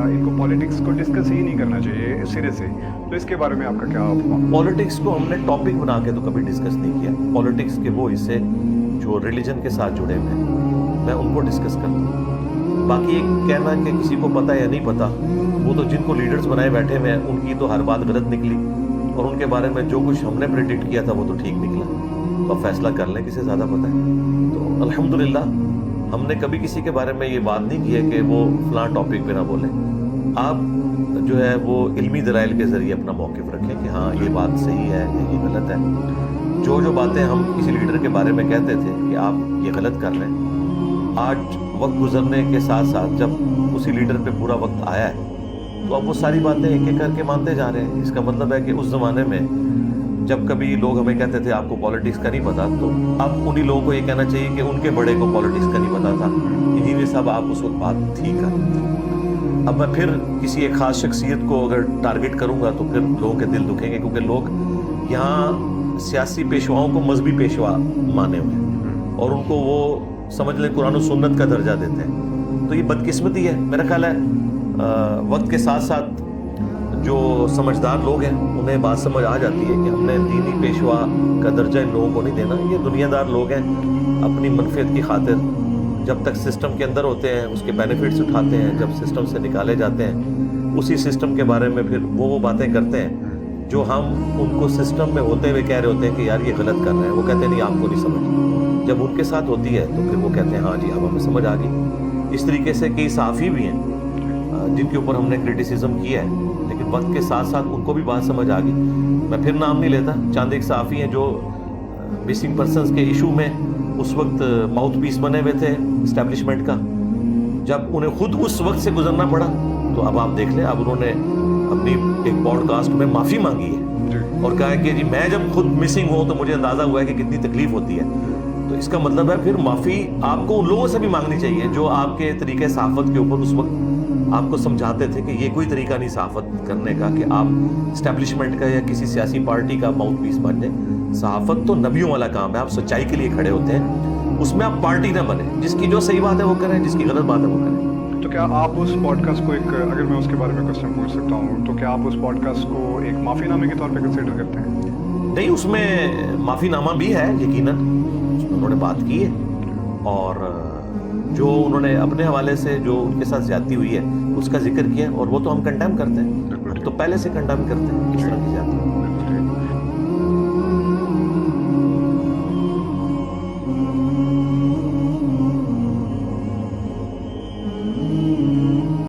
ان کو پالیٹکس کو ڈسکس ہی نہیں کرنا چاہیے سرے سے, تو اس کے بارے میں آپ کا کیا؟ پالیٹکس کو ہم نے ٹاپک بنا کے تو کبھی ڈسکس نہیں کیا. پالیٹکس کے وہ حصے جو ریلیجن کے ساتھ جڑے ہوئے ہیں میں ان کو ڈسکس کرتا ہوں. باقی ایک کہنا کہ کسی کو پتہ یا نہیں پتہ, وہ تو جن کو لیڈرز بنائے بیٹھے ہوئے ہیں ان کی تو ہر بات غلط نکلی, اور ان کے بارے میں جو کچھ ہم نے پریڈکٹ کیا تھا وہ تو ٹھیک نکلا. تو آپ فیصلہ کر لیں کسے زیادہ پتہ ہے. تو الحمدللہ ہم نے کبھی کسی کے بارے میں یہ بات نہیں کی ہے کہ وہ فلاں ٹاپک پہ نہ بولیں. آپ جو ہے وہ علمی دلائل کے ذریعے اپنا موقف رکھیں کہ ہاں یہ بات صحیح ہے یا یہ غلط ہے. جو باتیں ہم کسی لیڈر کے بارے میں کہتے تھے کہ آپ یہ غلط کر رہے ہیں, آج وقت گزرنے کے ساتھ ساتھ جب اسی لیڈر پہ پورا وقت آیا ہے تو اب وہ ساری باتیں ایک ایک کر کے مانتے جا رہے ہیں. اس کا مطلب ہے کہ اس زمانے میں جب کبھی لوگ ہمیں کہتے تھے آپ کو پالیٹکس کا نہیں پتا, تو اب انہی لوگوں کو یہ کہنا چاہیے کہ ان کے بڑے کو پالیٹکس کا نہیں پتا تھا. انجینئر صاحب آپ اس وقت بات ٹھیک کر رہے تھے. اب میں پھر کسی ایک خاص شخصیت کو اگر ٹارگٹ کروں گا تو پھر لوگوں کے دل دکھیں گے, کیونکہ لوگ یہاں سیاسی پیشواؤں کو مذہبی پیشوا مانے ہوئے ہیں اور ان کو وہ سمجھ لیں قرآن و سنت کا درجہ دیتے ہیں. تو یہ بدقسمتی ہے. میرا خیال ہے وقت کے ساتھ ساتھ جو سمجھدار لوگ ہیں انہیں بات سمجھ آ جاتی ہے کہ ہم نے دینی پیشوا کا درجہ ان لوگوں کو نہیں دینا. یہ دنیا دار لوگ ہیں, اپنی منفعت کی خاطر جب تک سسٹم کے اندر ہوتے ہیں اس کے بینیفٹس اٹھاتے ہیں, جب سسٹم سے نکالے جاتے ہیں اسی سسٹم کے بارے میں پھر وہ باتیں کرتے ہیں جو ہم ان کو سسٹم میں ہوتے ہوئے کہہ رہے ہوتے ہیں کہ یار یہ غلط کر رہے ہیں. وہ کہتے ہیں نہیں آپ کو نہیں سمجھ. جب ان کے ساتھ ہوتی ہے تو پھر وہ کہتے ہیں ہاں جی اب ہمیں سمجھ آ گئی. اس طریقے سے کئی صحافی بھی ہیں جن کے اوپر ہم نے کرٹیسزم کیا ہے, لیکن وقت کے ساتھ ساتھ ان کو بھی بات سمجھ آ گئی. میں پھر نام نہیں لیتا, چاند ایک صحافی ہیں جو مسنگ پرسنز کے ایشو میں اس وقت ماؤتھ پیس بنے ہوئے تھے اسٹیبلشمنٹ کا. جب انہیں خود اس وقت سے گزرنا پڑا تو اب آپ دیکھ لیں, اب انہوں نے اپنی ایک پوڈ کاسٹ میں معافی مانگی ہے اور کہا ہے کہ جی میں جب خود مسنگ ہوں تو مجھے اندازہ ہوا ہے کہ کتنی تکلیف ہوتی ہے. تو اس کا مطلب ہے پھر معافی آپ کو ان لوگوں سے بھی مانگنی چاہیے جو آپ کے طریقے صحافت کے اوپر اس وقت آپ کو سمجھاتے تھے کہ یہ کوئی طریقہ نہیں صحافت کرنے کا کہ آپ اسٹیبلشمنٹ کا یا کسی سیاسی پارٹی کا ماؤتھ پیس بن جائیں. صحافت تو نبیوں والا کام ہے, آپ سچائی کے لیے کھڑے ہوتے ہیں, اس میں آپ پارٹی نہ بنیں. جس کی جو صحیح بات ہے وہ کریں, جس کی غلط بات ہے وہ کریں. تو کیا آپ اس پوڈ کاسٹ کو ایک, اگر میں اس کے بارے میں کوشچن پوچھ سکتا ہوں, تو کیا آپ اس پوڈ کاسٹ کو ایک معافی نامے کے طور پہ کنسیڈر کرتے ہیں؟ نہیں, اس میں معافی نامہ بھی ہے یقیناً, انہوں نے بات کی ہے اور جو انہوں نے اپنے حوالے سے جو ان کے ساتھ زیادتی ہوئی ہے اس کا ذکر کیا, اور وہ تو ہم کنڈیم کرتے ہیں, ہم تو پہلے سے کنڈیم کرتے ہیں اس طرح کی زیادتی.